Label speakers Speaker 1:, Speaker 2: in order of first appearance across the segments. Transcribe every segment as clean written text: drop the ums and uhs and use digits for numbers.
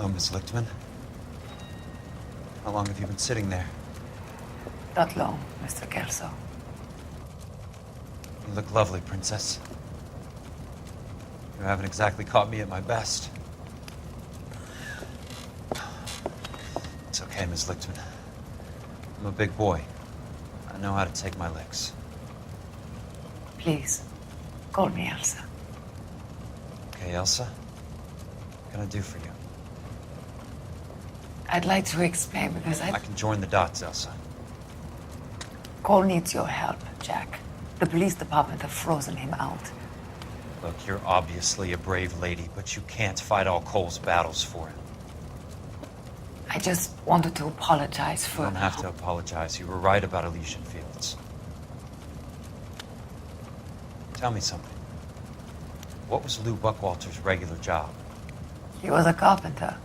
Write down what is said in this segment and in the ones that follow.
Speaker 1: Hello, Miss Lichtman. How long have you been sitting there?
Speaker 2: Not long, Mr. Kelso.
Speaker 1: You look lovely, Princess. You haven't exactly caught me at my best. It's okay, Miss Lichtman. I'm a big boy. I know how to take my licks.
Speaker 2: Please, call me Elsa.
Speaker 1: Okay, Elsa? What can I do for you?
Speaker 2: I'd like to explain because
Speaker 1: I can join the dots, Elsa.
Speaker 2: Cole needs your help, Jack. The police department have frozen him out.
Speaker 1: Look, you're obviously a brave lady, but you can't fight all Cole's battles for him.
Speaker 2: I just wanted to apologize for...
Speaker 1: You don't have to apologize. You were right about Elysian Fields. Tell me something. What was Lou Buckwalter's regular job?
Speaker 2: He was a carpenter.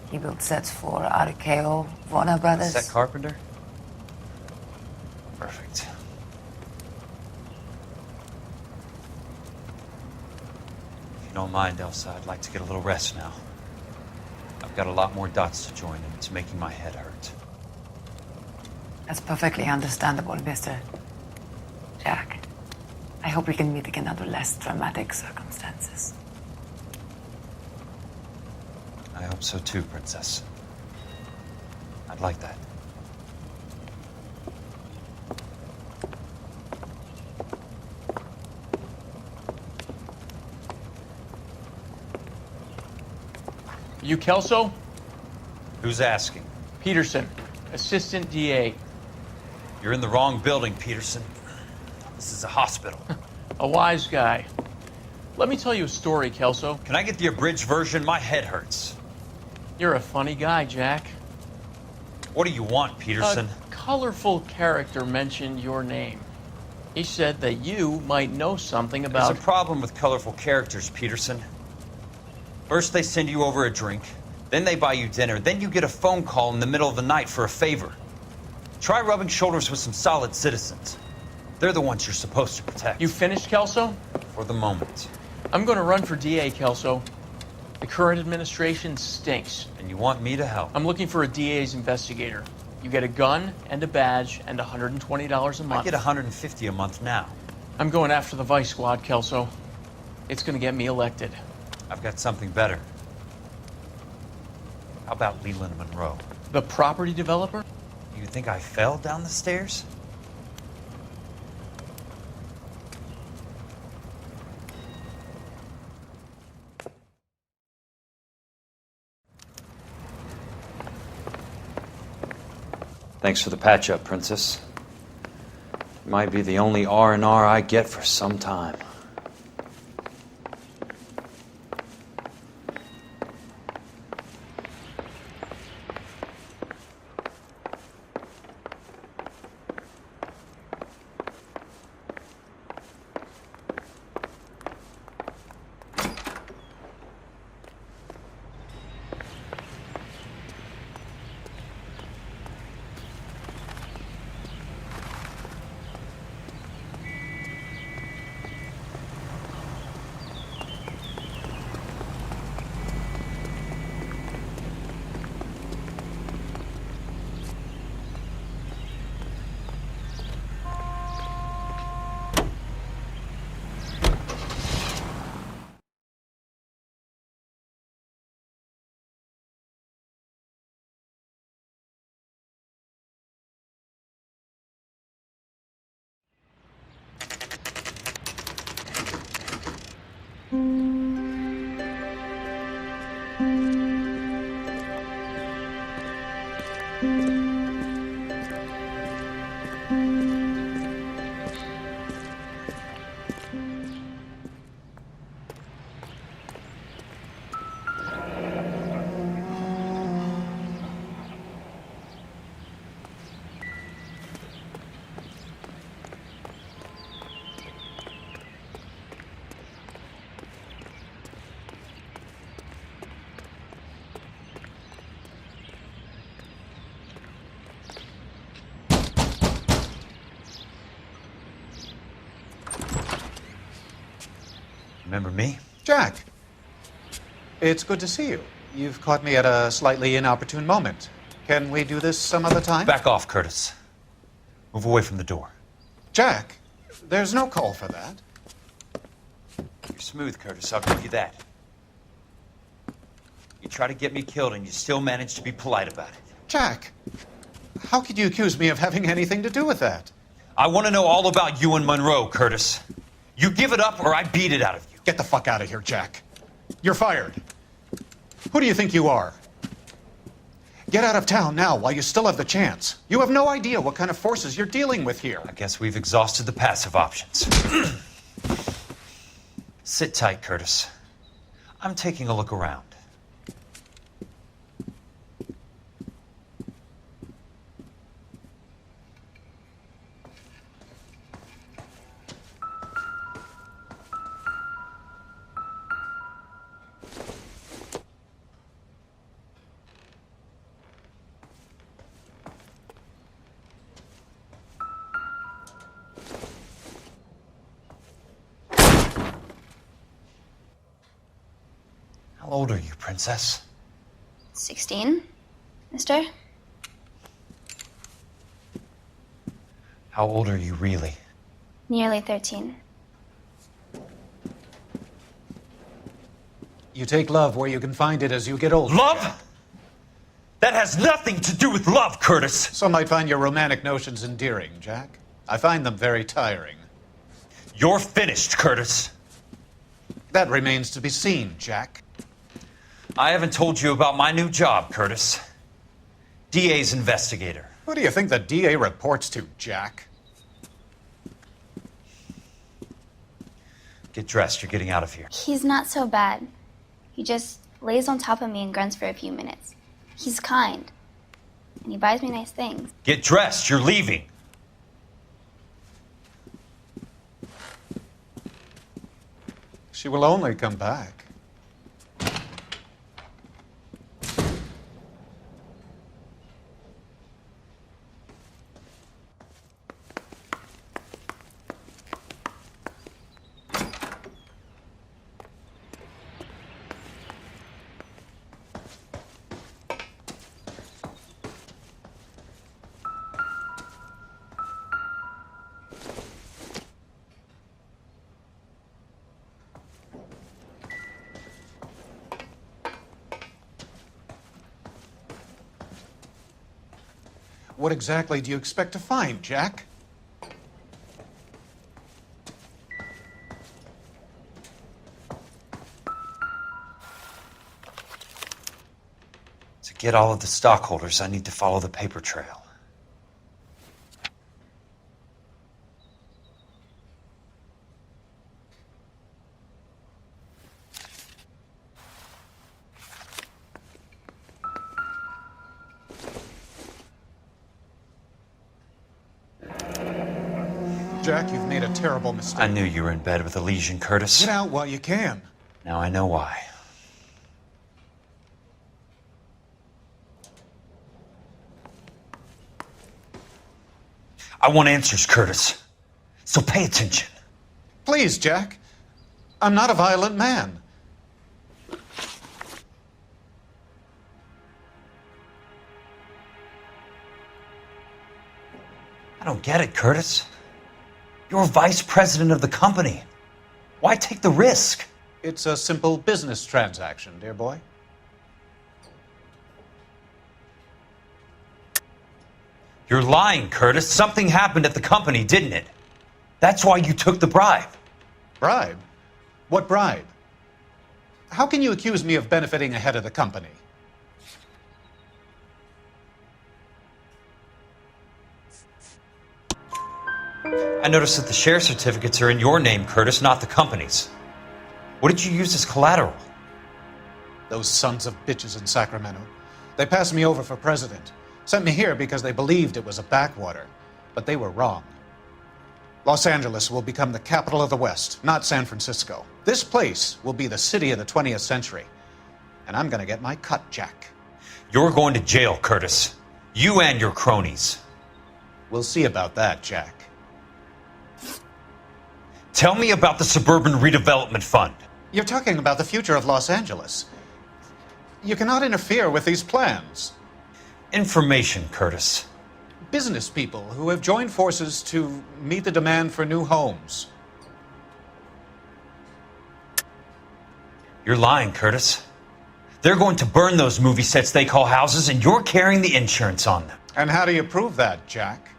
Speaker 2: He built sets for RKO, Warner Brothers.
Speaker 1: Set carpenter? Perfect. If you don't mind, Elsa, I'd like to get a little rest now. I've got a lot more dots to join, and it's making my head hurt.
Speaker 2: That's perfectly understandable, Mr. Jack. I hope we can meet again under less dramatic circumstances.
Speaker 1: I hope so too, Princess. I'd like that.
Speaker 3: You Kelso?
Speaker 1: Who's asking?
Speaker 3: Peterson, Assistant DA.
Speaker 1: You're in the wrong building, Peterson. This is a hospital.
Speaker 3: A wise guy. Let me tell you a story, Kelso.
Speaker 1: Can I get the abridged version? My head hurts.
Speaker 3: You're a funny guy, Jack.
Speaker 1: What do you want, Peterson?
Speaker 3: A colorful character mentioned your name. He said that you might know something about...
Speaker 1: There's a problem with colorful characters, Peterson. First they send you over a drink, then they buy you dinner, then you get a phone call in the middle of the night for a favor. Try rubbing shoulders with some solid citizens. They're the ones you're supposed to protect.
Speaker 3: You finished, Kelso?
Speaker 1: For the moment.
Speaker 3: I'm going to run for DA, Kelso. The current administration stinks.
Speaker 1: And you want me to help?
Speaker 3: I'm looking for a DA's investigator. You get a gun and a badge and $120 a month.
Speaker 1: I get $150 a month now.
Speaker 3: I'm going after the Vice Squad, Kelso. It's going to get me elected.
Speaker 1: I've got something better. How about Leland Monroe?
Speaker 3: The property developer?
Speaker 1: You think I fell down the stairs? Thanks for the patch-up, Princess. Might be the only R&R I get for some time. Remember me?
Speaker 4: Jack, it's good to see you. You've caught me at a slightly inopportune moment. Can we do this some other time?
Speaker 1: Back off, Curtis. Move away from the door.
Speaker 4: Jack, there's no call for that.
Speaker 1: You're smooth, Curtis, I'll give you that. You try to get me killed and you still manage to be polite about it.
Speaker 4: Jack, how could you accuse me of having anything to do with that?
Speaker 1: I want to know all about you and Monroe, Curtis. You give it up or I beat it out of you.
Speaker 4: Get the fuck out of here, Jack. You're fired. Who do you think you are? Get out of town now while you still have the chance. You have no idea what kind of forces you're dealing with here.
Speaker 1: I guess we've exhausted the passive options. Sit tight, Curtis. I'm taking a look around. How old are you, Princess?
Speaker 5: 16, mister?
Speaker 1: How old are you really?
Speaker 5: Nearly 13.
Speaker 4: You take love where you can find it as you get older.
Speaker 1: Love? That has nothing to do with love, Curtis.
Speaker 4: Some might find your romantic notions endearing, Jack. I find them very tiring.
Speaker 1: You're finished, Curtis.
Speaker 4: That remains to be seen, Jack.
Speaker 1: I haven't told you about my new job, Curtis. DA's investigator.
Speaker 4: Who do you think the DA reports to, Jack?
Speaker 1: Get dressed, you're getting out of here.
Speaker 5: He's not so bad. He just lays on top of me and grunts for a few minutes. He's kind. And he buys me nice things.
Speaker 1: Get dressed, you're leaving.
Speaker 4: She will only come back. What exactly do you expect to find, Jack?
Speaker 1: To get all of the stockholders, I need to follow the paper trail.
Speaker 4: Jack, you've made a terrible mistake.
Speaker 1: I knew you were in bed with a lesion, Curtis.
Speaker 4: Get out while you can.
Speaker 1: Now I know why. I want answers, Curtis. So pay attention.
Speaker 4: Please, Jack. I'm not a violent man.
Speaker 1: I don't get it, Curtis. You're vice president of the company. Why take the risk?
Speaker 4: It's a simple business transaction, dear boy.
Speaker 1: You're lying, Curtis. Something happened at the company, didn't it? That's why you took the bribe.
Speaker 4: Bribe? What bribe? How can you accuse me of benefiting ahead of the company?
Speaker 1: I noticed that the share certificates are in your name, Curtis, not the company's. What did you use as collateral?
Speaker 4: Those sons of bitches in Sacramento. They passed me over for president. Sent me here because they believed it was a backwater. But they were wrong. Los Angeles will become the capital of the West, not San Francisco. This place will be the city of the 20th century. And I'm gonna get my cut, Jack.
Speaker 1: You're going to jail, Curtis. You and your cronies.
Speaker 4: We'll see about that, Jack.
Speaker 1: Tell me about the Suburban Redevelopment Fund.
Speaker 4: You're talking about the future of Los Angeles. You cannot interfere with these plans.
Speaker 1: Information, Curtis.
Speaker 4: Business people who have joined forces to meet the demand for new homes.
Speaker 1: You're lying, Curtis. They're going to burn those movie sets they call houses, and you're carrying the insurance on them.
Speaker 4: And how do you prove that, Jack?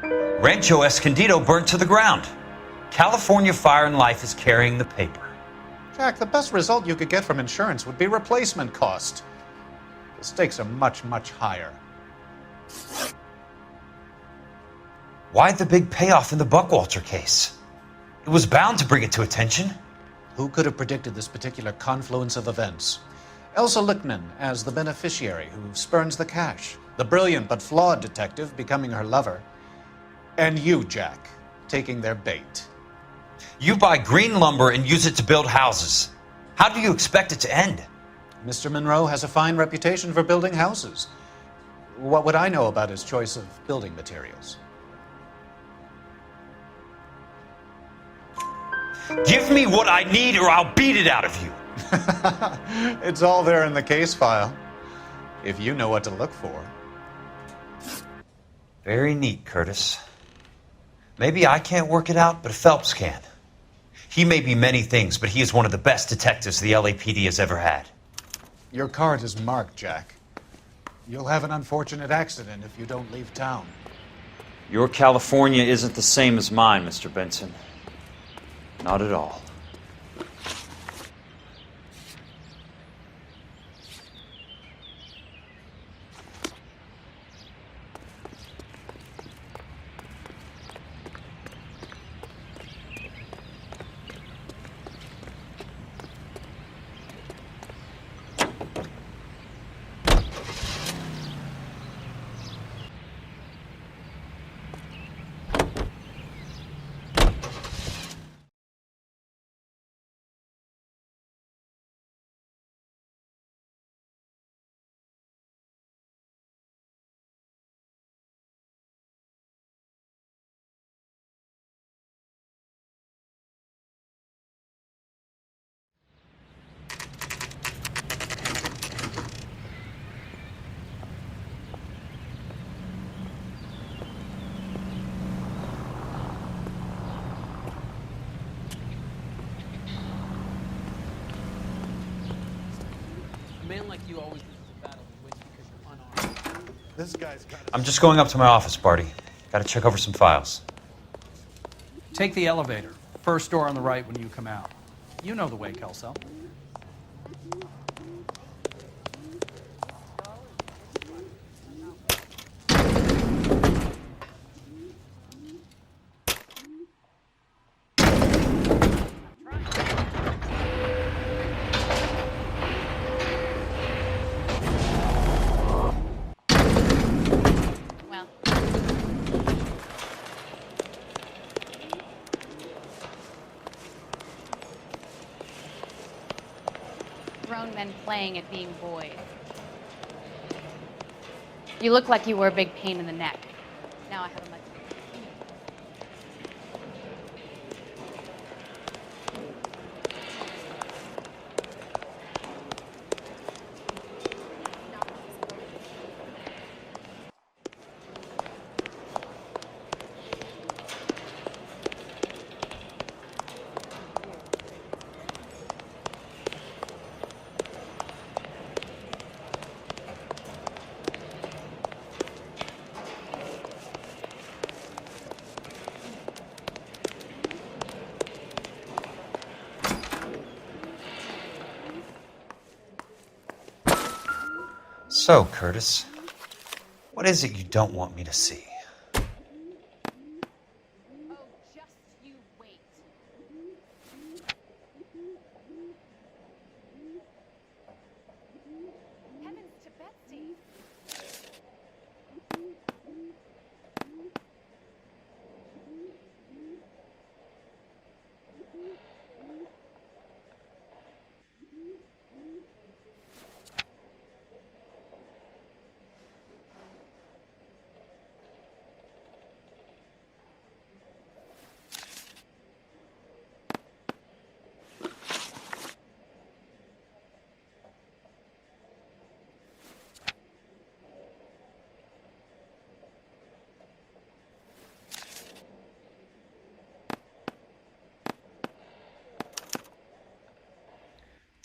Speaker 1: Rancho Escondido burnt to the ground. California Fire and Life is carrying the paper.
Speaker 4: Jack, the best result you could get from insurance would be replacement cost. The stakes are much, much higher.
Speaker 1: Why the big payoff in the Buckwalter case? It was bound to bring it to attention.
Speaker 4: Who could have predicted this particular confluence of events? Elsa Lichtman as the beneficiary who spurns the cash, the brilliant but flawed detective becoming her lover, and you, Jack, taking their bait.
Speaker 1: You buy green lumber and use it to build houses. How do you expect it to end?
Speaker 4: Mr. Monroe has a fine reputation for building houses. What would I know about his choice of building materials?
Speaker 1: Give me what I need or I'll beat it out of you.
Speaker 4: It's all there in the case file, if you know what to look for.
Speaker 1: Very neat, Curtis. Maybe I can't work it out, but Phelps can. He may be many things, but he is one of the best detectives the LAPD has ever had.
Speaker 4: Your card is marked, Jack. You'll have an unfortunate accident if you don't leave town.
Speaker 1: Your California isn't the same as mine, Mr. Benson. Not at all.
Speaker 4: This guy's got
Speaker 1: I'm just going up to my office, Barty. Gotta check over some files.
Speaker 6: Take the elevator. First door on the right when you come out. You know the way, Kelso.
Speaker 7: Well, grown men playing at being boys. You look like you were a big pain in the neck. Now I have a much.
Speaker 1: So, Curtis, what is it you don't want me to see?
Speaker 7: Oh, just you wait. Heavens to Betsy.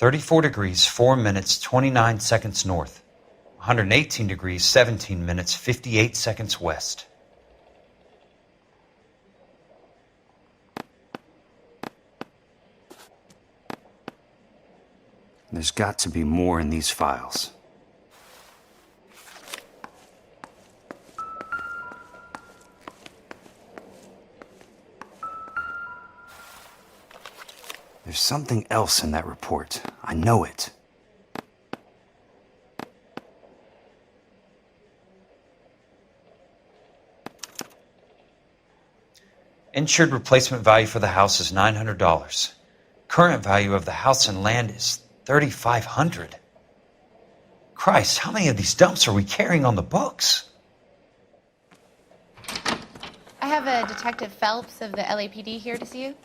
Speaker 1: 34 degrees, 4 minutes, 29 seconds north. 118 degrees, 17 minutes, 58 seconds west.
Speaker 8: There's got to be more in these files. There's something else in that report. I know it.
Speaker 1: Insured replacement value for the house is $900. Current value of the house and land is $3,500. Christ, how many of these dumps are we carrying on the books?
Speaker 7: I have a Detective Phelps of the LAPD here to see you.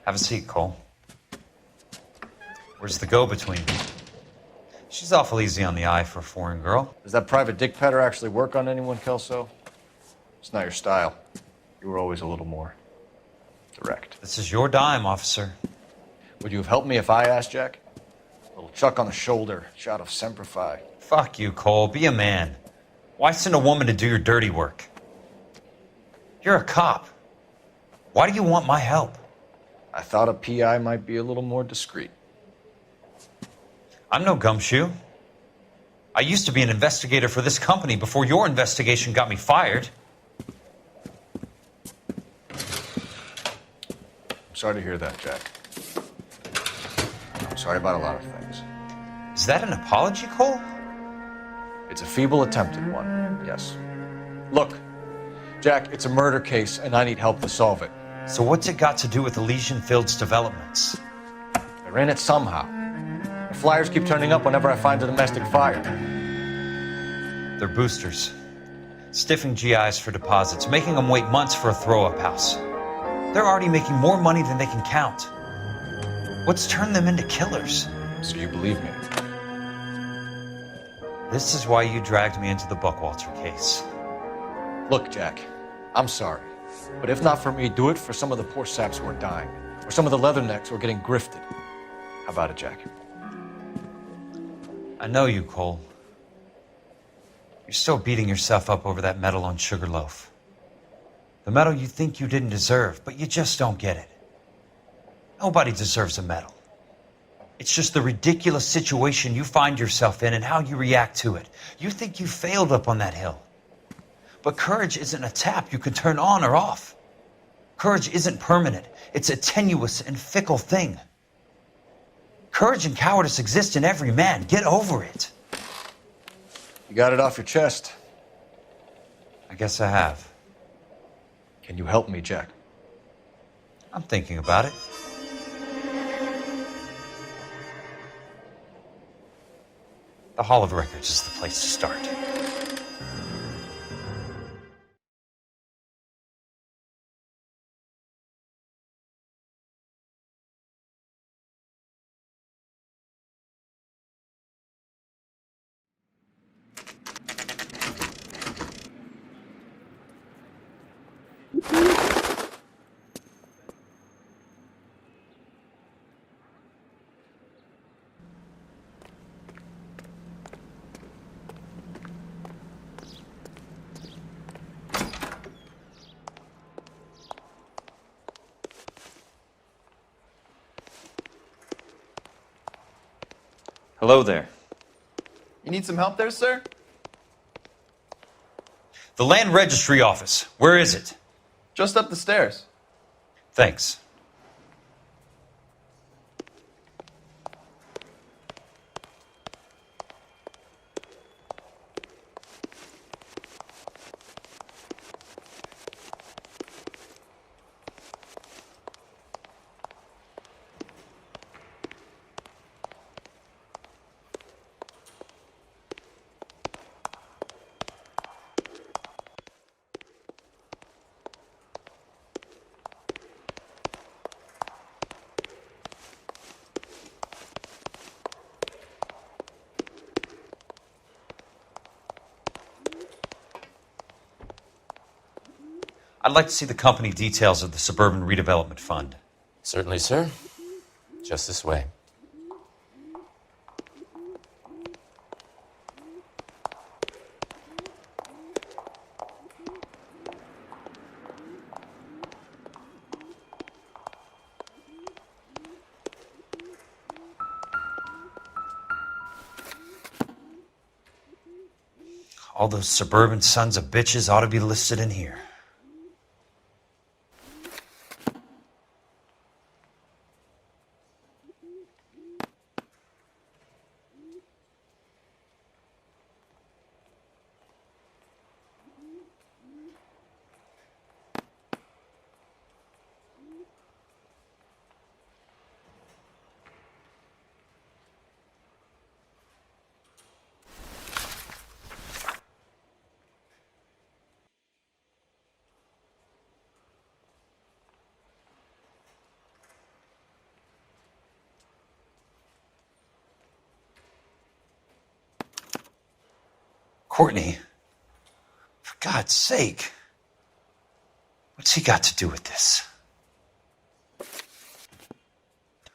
Speaker 1: Have a seat, Cole. Where's the go-between? She's awful easy on the eye for a foreign girl.
Speaker 9: Does that private dick petter actually work on anyone, Kelso? It's not your style. You were always a little more direct.
Speaker 1: This is your dime, officer.
Speaker 9: Would you have helped me if I asked, Jack? A little chuck on the shoulder, shot of Semper Fi.
Speaker 1: Fuck you, Cole. Be a man. Why send a woman to do your dirty work? You're a cop. Why do you want my help?
Speaker 9: I thought a PI might be a little more discreet.
Speaker 1: I'm no gumshoe. I used to be an investigator for this company before your investigation got me fired.
Speaker 9: I'm sorry to hear that, Jack. I'm sorry about a lot of things.
Speaker 1: Is that an apology, Cole?
Speaker 9: It's a feeble attempt at one, yes. Look, Jack, it's a murder case, and I need help to solve it.
Speaker 1: So what's it got to do with Elysian Fields developments?
Speaker 9: They're in it somehow. The flyers keep turning up whenever I find a domestic fire.
Speaker 1: They're boosters. Stiffing GIs for deposits, making them wait months for a throw-up house. They're already making more money than they can count. What's turned them into killers?
Speaker 9: So you believe me?
Speaker 1: This is why you dragged me into the Buckwalter case.
Speaker 9: Look, Jack, I'm sorry. But if not for me, do it for some of the poor saps who are dying. Or some of the leathernecks who are getting grifted. How about it, Jack?
Speaker 1: I know you, Cole. You're still beating yourself up over that medal on Sugarloaf. The medal you think you didn't deserve, but you just don't get it. Nobody deserves a medal. It's just the ridiculous situation you find yourself in and how you react to it. You think you failed up on that hill. But courage isn't a tap you can turn on or off. Courage isn't permanent. It's a tenuous and fickle thing. Courage and cowardice exist in every man. Get over it.
Speaker 9: You got it off your chest.
Speaker 1: I guess I have.
Speaker 9: Can you help me, Jack?
Speaker 1: I'm thinking about it. The Hall of Records is the place to start. Hello there.
Speaker 10: You need some help there, sir?
Speaker 1: The Land Registry Office. Where is it?
Speaker 10: Just up the stairs.
Speaker 1: Thanks. I'd like to see the company details of the Suburban Redevelopment Fund.
Speaker 11: Certainly, sir. Just this way.
Speaker 1: All those suburban sons of bitches ought to be listed in here. Courtney, for God's sake, what's he got to do with this?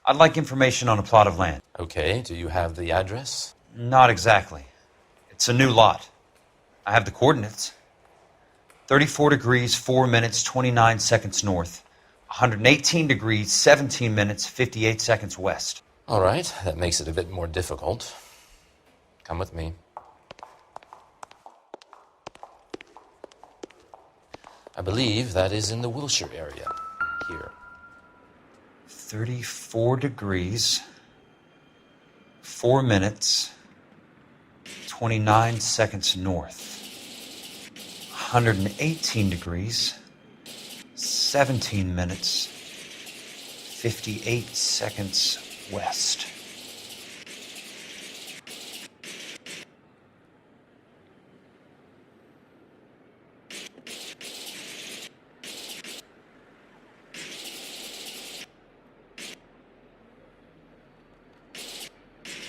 Speaker 1: I'd like information on a plot of land.
Speaker 11: Okay, do you have the address?
Speaker 1: Not exactly. It's a new lot. I have the coordinates. 34 degrees, 4 minutes, 29 seconds north. 118 degrees, 17 minutes, 58 seconds west.
Speaker 11: All right, that makes it a bit more difficult. Come with me. I believe that is in the Wilshire area, here.
Speaker 1: 34 degrees, 4 minutes, 29 seconds north. 118 degrees, 17 minutes, 58 seconds west.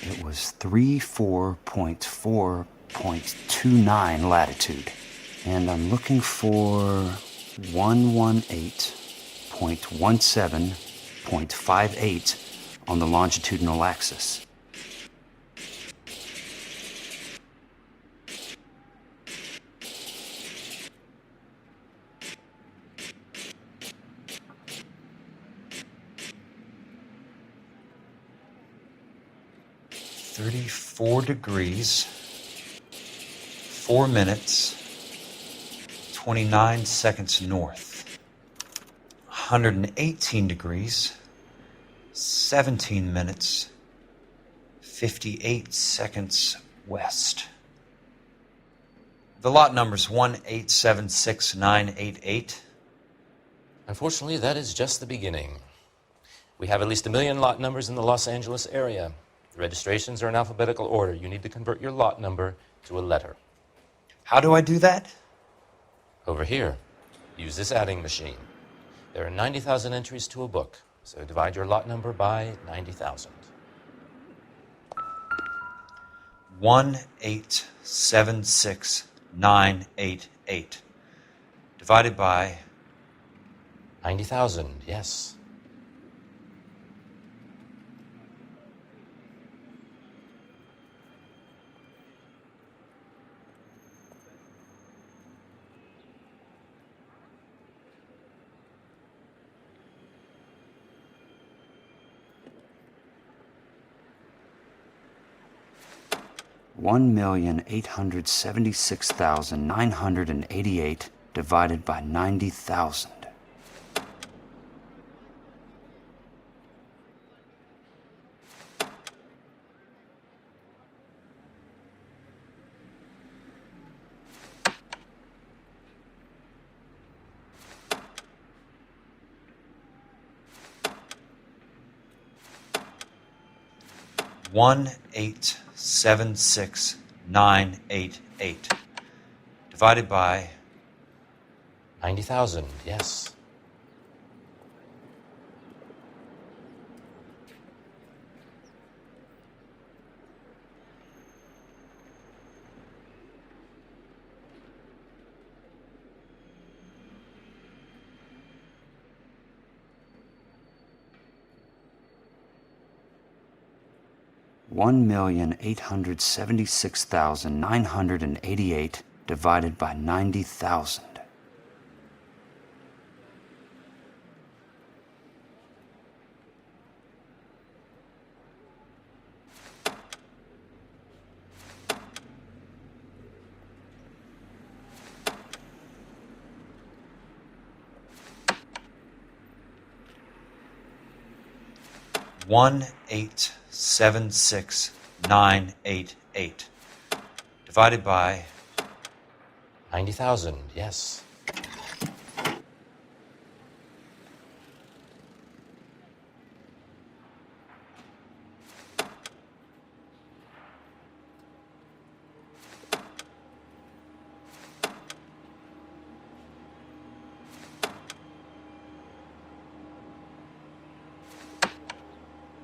Speaker 8: It was 34.4.29 latitude. And I'm looking for 118.17.58 on the longitudinal axis.
Speaker 1: Thirty-four degrees, 4 minutes, 29 seconds north. 118 degrees, 17 minutes, 58 seconds west. The lot number's 1876988.
Speaker 11: Unfortunately, that is just the beginning. We have at least 1 million lot numbers in the Los Angeles area. The registrations are in alphabetical order. You need to convert your lot number to a letter.
Speaker 1: How do I do that?
Speaker 11: Over here, use this adding machine. There are 90,000 entries to a book, so divide your lot number by 90,000.
Speaker 1: 1876988 divided by
Speaker 11: 90,000, yes.
Speaker 8: $1,876,988 divided by 90,000.
Speaker 1: One 876,988 divided by
Speaker 11: 90,000, yes.
Speaker 8: 1,876,988 divided by 90,000.
Speaker 1: One 1,876,988 divided by
Speaker 11: 90,000, yes.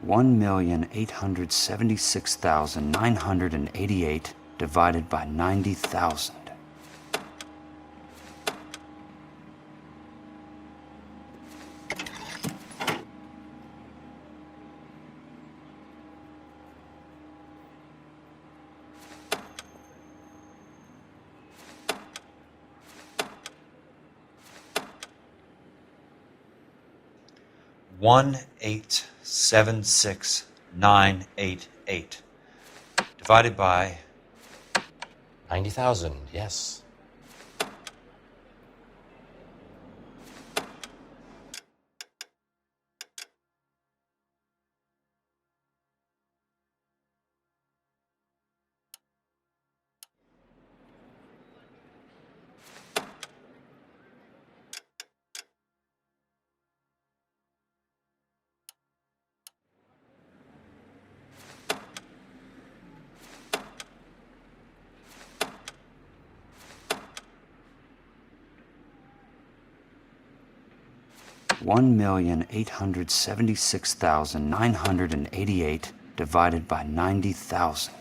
Speaker 8: $1,876,988 divided by 90,000.
Speaker 1: One 1,876,988 divided by
Speaker 11: 90,000, yes.
Speaker 8: $1,876,988 divided by 90,000.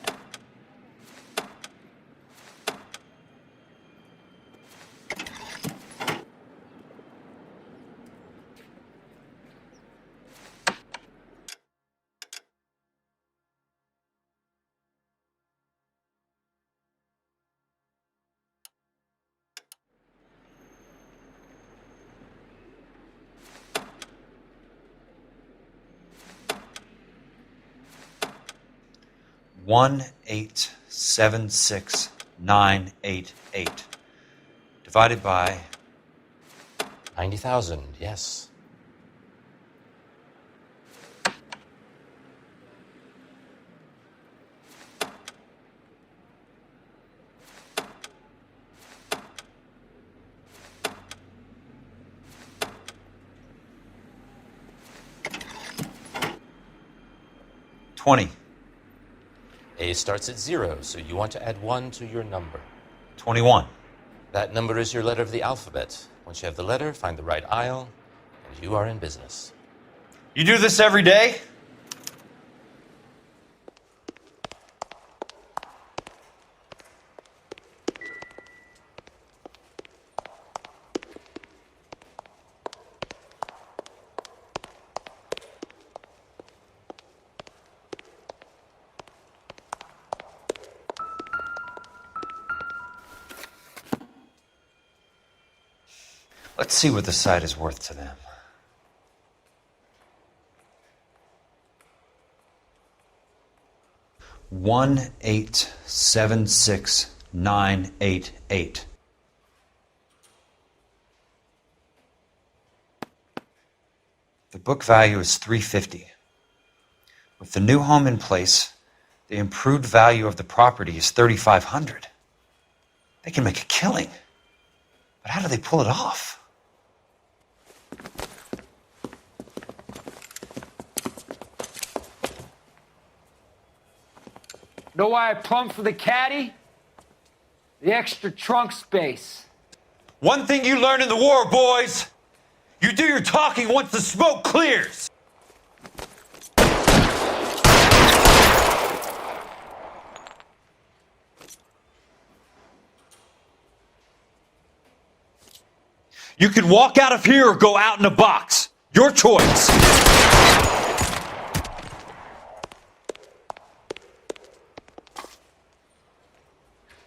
Speaker 1: One 1,876,988 divided by
Speaker 11: 90,000, yes.
Speaker 1: $20.
Speaker 11: A starts at 0, so you want to add 1 to your number.
Speaker 1: 21.
Speaker 11: That number is your letter of the alphabet. Once you have the letter, find the right aisle, and you are in business.
Speaker 1: You do this every day? Let's see what the site is worth to them. $1,876,988. The book value is $350. With the new home in place, the improved value of the property is $3,500. They can make a killing. But how do they pull it off?
Speaker 12: Know why I plumbed for the caddy? The extra trunk space.
Speaker 1: One thing you learn in the war, boys. You do your talking once the smoke clears. You can walk out of here or go out in a box. Your choice.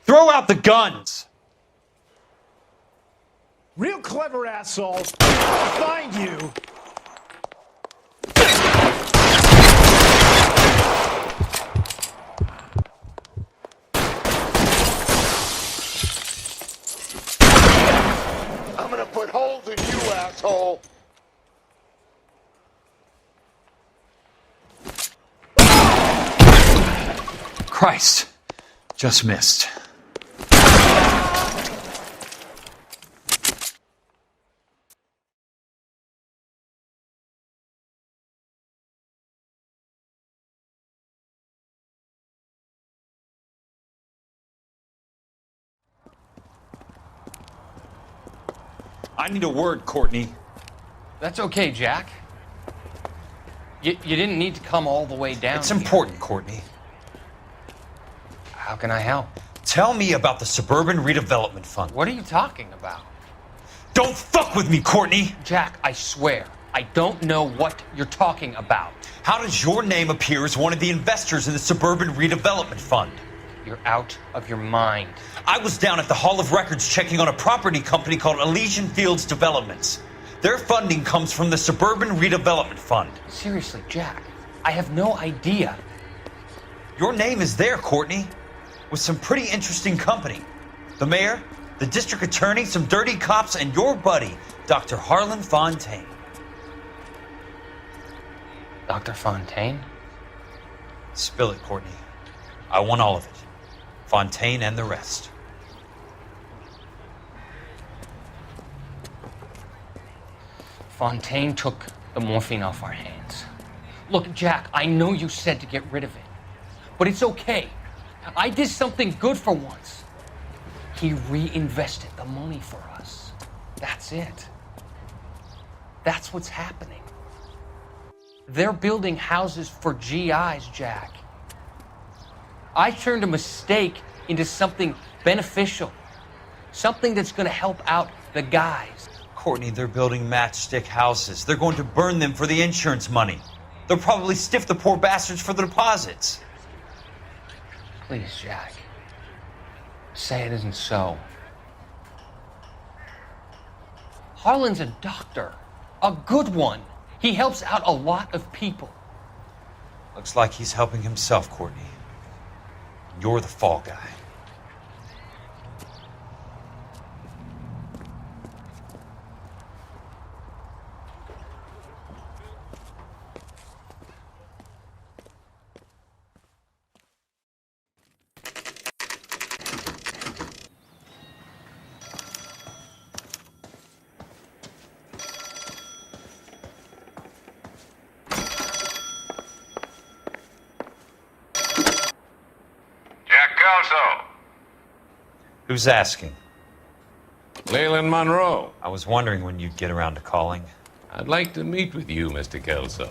Speaker 1: Throw out the guns!
Speaker 13: Real clever asshole. I'll find you. I'm gonna put holes in you, asshole.
Speaker 1: Christ. Just missed. I need a word, Courtney.
Speaker 3: That's okay, Jack. You didn't need to come all the way down.
Speaker 1: It's important, Courtney.
Speaker 3: How can I help?
Speaker 1: Tell me about the Suburban Redevelopment Fund.
Speaker 3: What are you talking about?
Speaker 1: Don't fuck with me, Courtney!
Speaker 3: Jack, I swear, I don't know what you're talking about.
Speaker 1: How does your name appear as one of the investors in the Suburban Redevelopment Fund?
Speaker 3: You're out of your mind.
Speaker 1: I was down at the Hall of Records checking on a property company called Elysian Fields Developments. Their funding comes from the Suburban Redevelopment Fund.
Speaker 3: Seriously, Jack, I have no idea.
Speaker 1: Your name is there, Courtney, with some pretty interesting company. The mayor, the district attorney, some dirty cops, and your buddy, Dr. Harlan Fontaine.
Speaker 3: Dr. Fontaine?
Speaker 1: Spill it, Courtney. I want all of it. Fontaine and the rest.
Speaker 3: Fontaine took the morphine off our hands. Look, Jack, I know you said to get rid of it, but it's okay. I did something good for once. He reinvested the money for us. That's it. That's what's happening. They're building houses for GIs, Jack. I turned a mistake into something beneficial. Something that's going to help out the guys.
Speaker 1: Courtney, they're building matchstick houses. They're going to burn them for the insurance money. They'll probably stiff the poor bastards for the deposits.
Speaker 3: Please, Jack. Say it isn't so. Harlan's a doctor. A good one. He helps out a lot of people.
Speaker 1: Looks like he's helping himself, Courtney. You're the fall guy. Who's asking?
Speaker 14: Leland Monroe.
Speaker 1: I was wondering when you'd get around to calling.
Speaker 14: I'd like to meet with you, Mr. Kelso.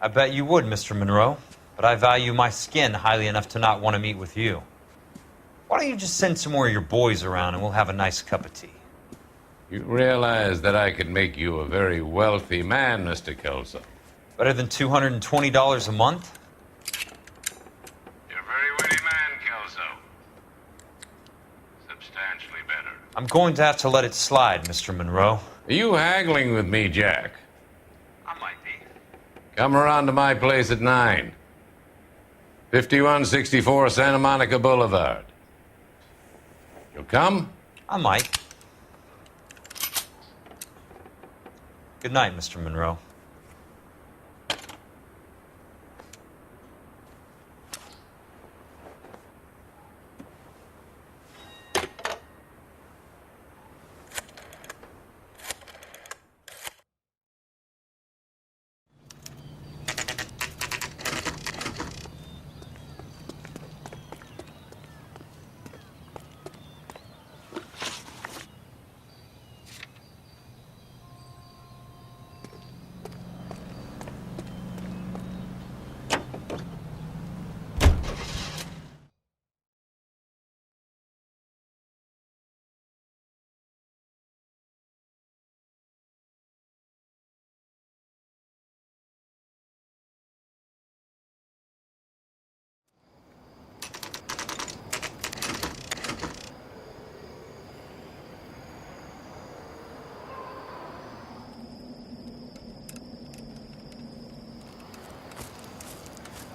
Speaker 1: I bet you would, Mr. Monroe. But I value my skin highly enough to not want to meet with you. Why don't you just send some more of your boys around and we'll have a nice cup of tea?
Speaker 14: You realize that I could make you a very wealthy man, Mr. Kelso.
Speaker 1: Better than $220 a month?
Speaker 14: You're a very witty man, Kelso. Substantially better.
Speaker 1: I'm going to have to let it slide, Mr. Monroe.
Speaker 14: Are you haggling with me, Jack?
Speaker 1: I might be.
Speaker 14: Come around to my place at 9. 5164 Santa Monica Boulevard. You'll come?
Speaker 1: I might. Good night, Mr. Monroe.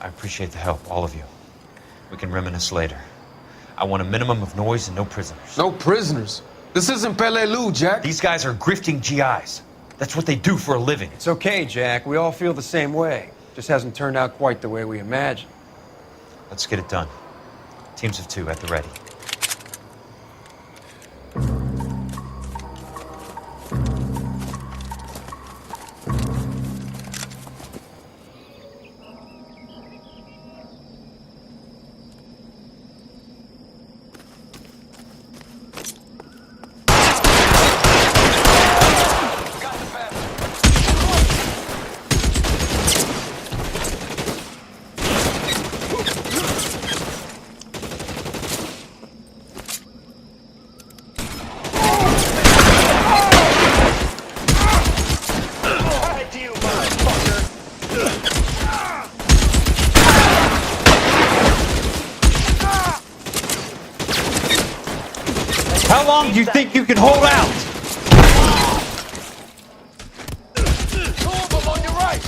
Speaker 1: I appreciate the help, all of you. We can reminisce later. I want a minimum of noise and no prisoners.
Speaker 12: No prisoners? This isn't Peleliu, Jack.
Speaker 1: These guys are grifting GIs. That's what they do for a living.
Speaker 12: It's okay, Jack. We all feel the same way. Just hasn't turned out quite the way we imagined.
Speaker 1: Let's get it done. Teams of 2 at the ready. How long do you think you can hold out?
Speaker 12: Two of them on your right!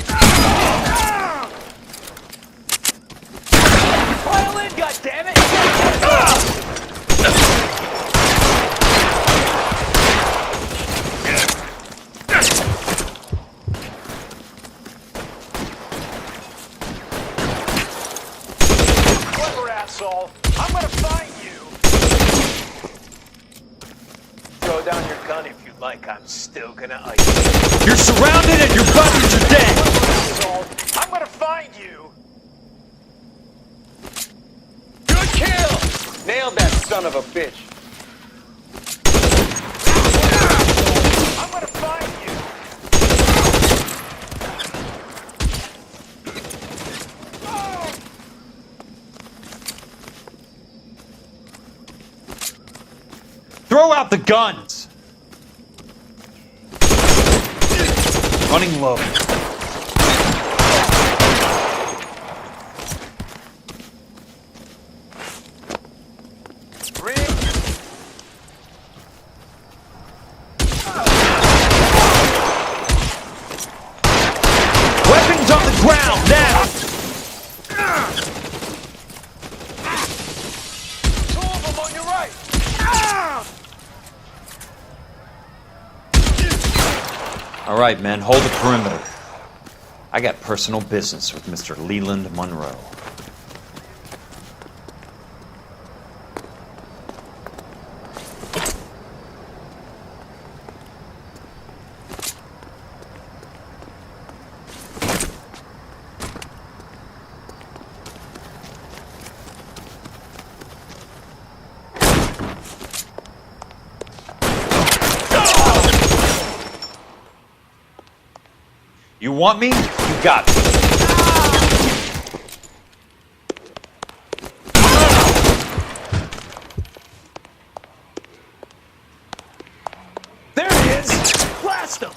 Speaker 12: Pile in, goddammit!
Speaker 13: Clever asshole. I'm gonna find you. Throw down your gun if you like. I'm still gonna ice you.
Speaker 1: You're surrounded and your buddies are dead!
Speaker 13: Asshole. I'm gonna find you. Good kill!
Speaker 12: Nailed that son of a bitch.
Speaker 13: I'm gonna find you.
Speaker 1: Throw out the guns! Running low. Weapons on the ground, now!
Speaker 13: Two of them on your right.
Speaker 1: All right, men, hold the perimeter. I got personal business with Mr. Leland Monroe. You want me? You got me.
Speaker 13: There he is. Blast him.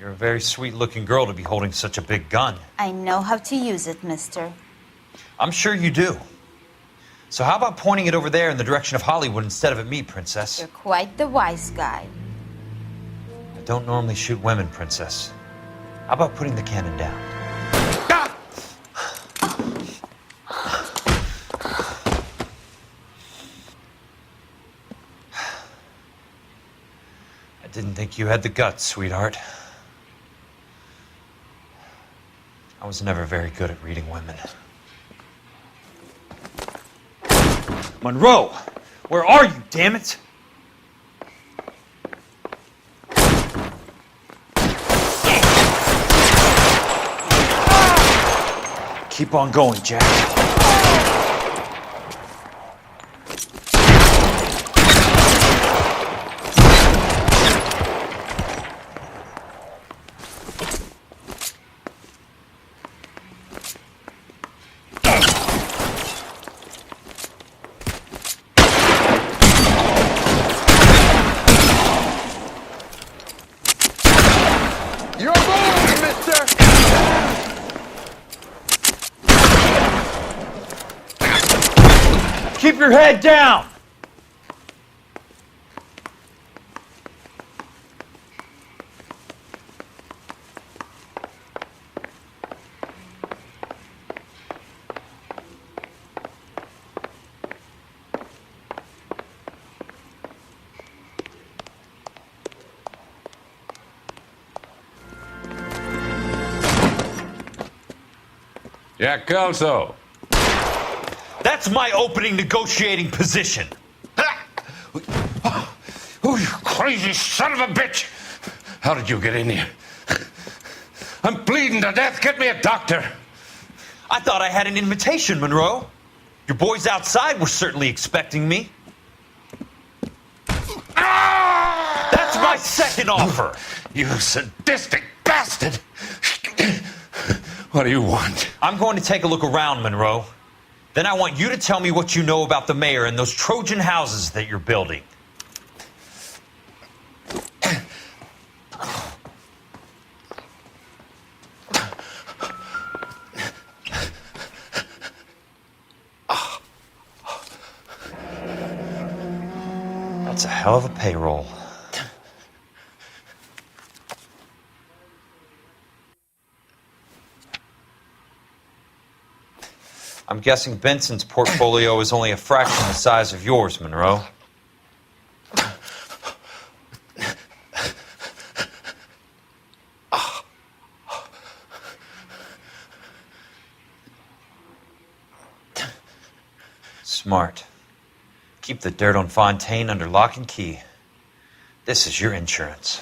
Speaker 1: You're a very sweet-looking girl to be holding such a big gun.
Speaker 15: I know how to use it, mister.
Speaker 1: I'm sure you do. So how about pointing it over there in the direction of Hollywood instead of at me, Princess?
Speaker 15: You're quite the wise guy.
Speaker 1: I don't normally shoot women, Princess. How about putting the cannon down? I didn't think you had the guts, sweetheart. I was never very good at reading women. Monroe! Where are you, damn it? Keep on going, Jack.
Speaker 12: keep your head down!
Speaker 14: Jack Kelso.
Speaker 1: That's my opening negotiating position.
Speaker 14: Oh, you crazy son of a bitch! How did you get in here? I'm bleeding to death. Get me a doctor.
Speaker 1: I thought I had an invitation, Monroe. Your boys outside were certainly expecting me. That's my second offer.
Speaker 14: You sadistic bastard! What do you want?
Speaker 1: I'm going to take a look around, Monroe. Then I want you to tell me what you know about the mayor and those Trojan houses that you're building. That's a hell of a payroll. I'm guessing Benson's portfolio is only a fraction the size of yours, Monroe. Smart. Keep the dirt on Fontaine under lock and key. This is your insurance.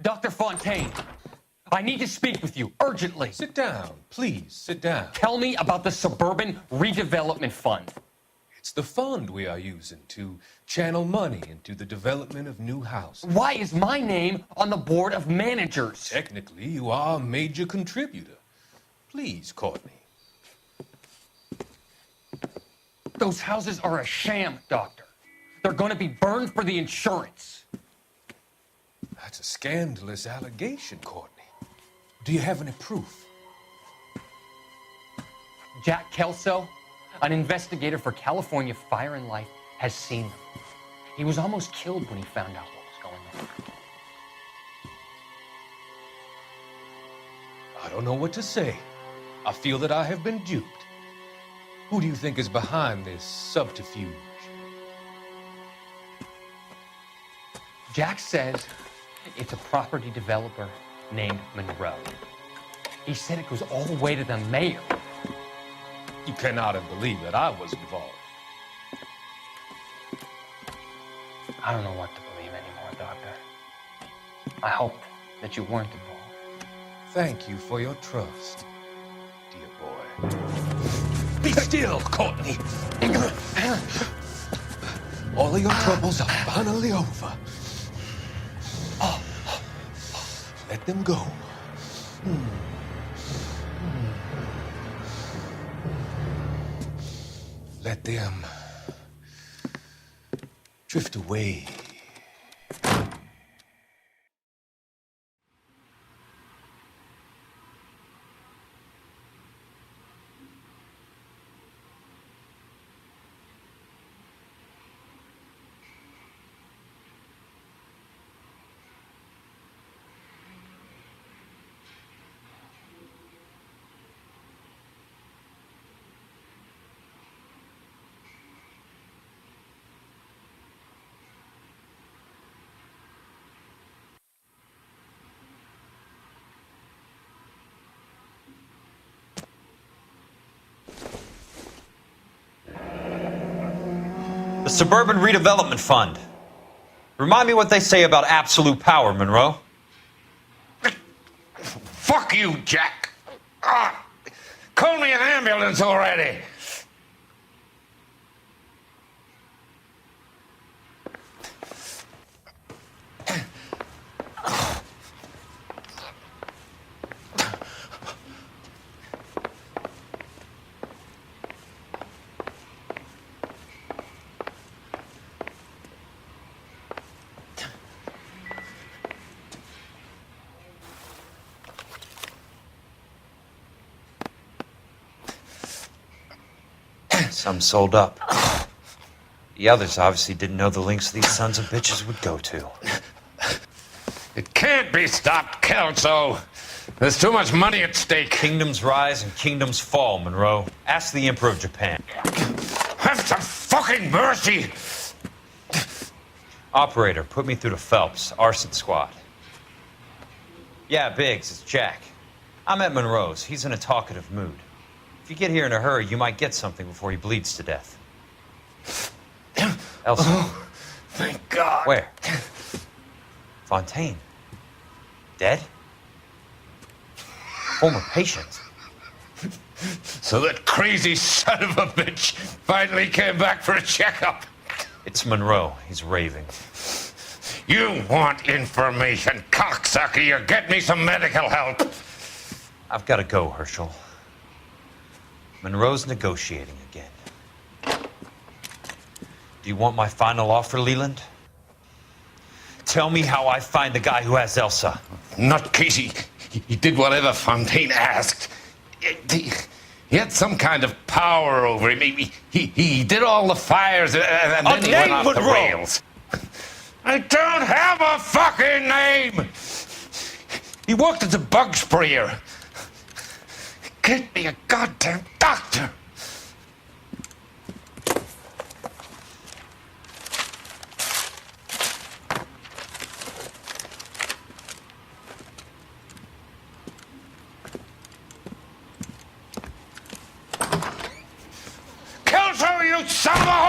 Speaker 3: Dr. Fontaine, I need to speak with you urgently.
Speaker 16: Sit down, please, sit down.
Speaker 3: Tell me about the Suburban Redevelopment Fund.
Speaker 16: It's the fund we are using to channel money into the development of new houses.
Speaker 3: Why is my name on the board of managers?
Speaker 16: Technically, you are a major contributor. Please, Courtney.
Speaker 3: Those houses are a sham, Doctor. They're going to be burned for the insurance.
Speaker 16: That's a scandalous allegation, Courtney. Do you have any proof?
Speaker 3: Jack Kelso, an investigator for California Fire and Life, has seen them. He was almost killed when he found out what was going on.
Speaker 16: I don't know what to say. I feel that I have been duped. Who do you think is behind this subterfuge?
Speaker 3: Jack says it's a property developer named Monroe. He said it goes all the way to the mayor.
Speaker 16: You cannot have believed that I was involved.
Speaker 3: I don't know what to believe anymore, Doctor. I hoped that you weren't involved.
Speaker 16: Thank you for your trust, dear boy. Be still, Courtney. All of your troubles are finally over. Let them go. Let them drift away.
Speaker 1: The Suburban Redevelopment Fund. Remind me what they say about absolute power, Monroe.
Speaker 14: Fuck you, Jack. Call me an ambulance already.
Speaker 1: Some sold up. The others obviously didn't know the lengths these sons of bitches would go to.
Speaker 14: It can't be stopped, Kelso. There's too much money at stake.
Speaker 1: Kingdoms rise and kingdoms fall, Monroe. Ask the Emperor of Japan.
Speaker 14: Have some fucking mercy!
Speaker 1: Operator, put me through to Phelps, arson squad. Yeah, Biggs, it's Jack. I'm at Monroe's. He's in a talkative mood. If you get here in a hurry, you might get something before he bleeds to death. Elsa.
Speaker 14: Oh, thank God.
Speaker 1: Where? Fontaine. Dead? Former patient.
Speaker 14: So that crazy son of a bitch finally came back for a checkup.
Speaker 1: It's Monroe. He's raving.
Speaker 14: You want information, cocksucker. You get me some medical help.
Speaker 1: I've got to go, Herschel. Monroe's negotiating again. Do you want my final offer, Leland? Tell me how I find the guy who has Elsa.
Speaker 14: Not Casey. He did whatever Fontaine asked. He had some kind of power over him. He did all the fires and then he went off the rails. I don't have a fucking name! He worked as a bug sprayer. Get me a goddamn doctor! Kelso, you son of a